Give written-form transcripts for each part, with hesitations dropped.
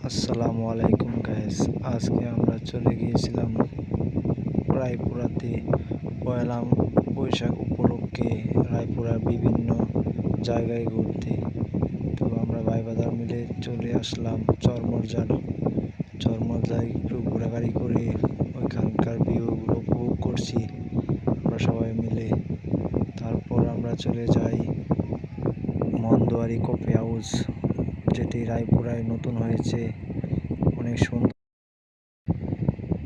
আসসালামু আলাইকুম গাইস। আজকে আমরা চলে গিয়েছিলাম রায়পুরাতে পয়লা বৈশাখ উপলক্ষে রায়পুরার বিভিন্ন জায়গায় ঘুরতে। তো আমরা ভাই বাজার মিলে চলে আসলাম চরমরজায় একটু ঘোরাঘুরি করে ওইখানকার ভিউগুলো উপভোগ করছি আমরা সবাই মিলে। তারপর আমরা চলে যাই মন্দোয়ারি কফি হাউস, যেটি রায়পুরায় নতুন হয়েছে, অনেক সুন্দর।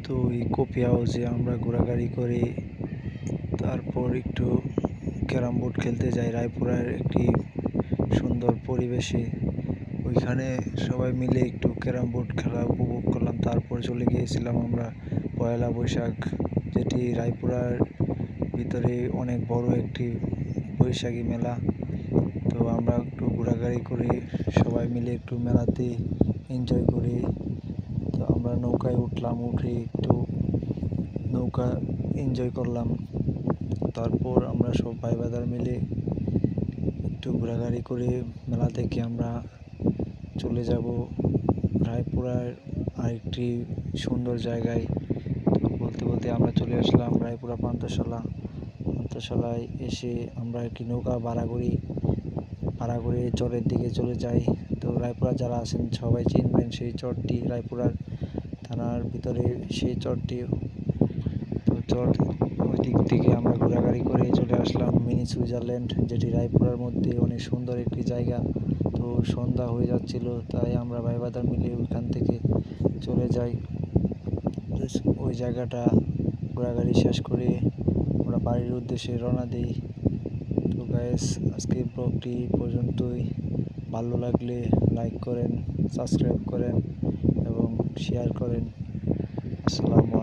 তো এই কফি হাউসে আমরা ঘোরাঘুরি করে তারপর একটু ক্যারাম বোর্ড খেলতে যাই রায়পুরার একটি সুন্দর পরিবেশে। ওইখানে সবাই মিলে একটু ক্যারাম বোর্ড খেলা উপভোগ করলাম। তারপর চলে গিয়েছিলাম আমরা পয়লা বৈশাখ, যেটি রায়পুরার ভিতরে অনেক বড় একটি বৈশাখী মেলা। তো আমরা একটু ঘোরাঘুরি করে সবাই মিলে একটু মেলাতে এনজয় করি। তো আমরা নৌকায় উঠলাম, উঠে একটু নৌকা এনজয় করলাম। তারপর আমরা সব ভাই বাজার মিলে একটু ঘোরাঘুরি করে মেলা থেকে আমরা চলে যাব রায়পুরার আরেকটি সুন্দর জায়গায়। তো বলতে বলতে আমরা চলে আসলাম রায়পুরা পান্থশালায়। এসে আমরা একটি নৌকা ভাড়া করে চরের দিকে চলে যাই। তো রায়পুরা যারা আছেন সবাই চিনবেন সেই চরটি, রায়পুরার থানার ভিতরে সেই চরটি। তো চর ওই দিক থেকে আমরা ঘোরাঘুরি করে চলে আসলাম মিনি সুইজারল্যান্ড, যেটি রায়পুরার মধ্যে অনেক সুন্দর একটি জায়গা। তো সন্ধ্যা হয়ে যাচ্ছিল, তাই আমরা ভাই বাদার মিলে ওইখান থেকে চলে যাই। ওই জায়গাটা ঘোরাঘুরি শেষ করে আমরা বাড়ির উদ্দেশ্যে রওনা দিই। তো গাইস, আজকের ব্লগটি পর্যন্তই। ভালো লাগলে লাইক করেন, সাবস্ক্রাইব করেন এবং শেয়ার করেন। আসসালামু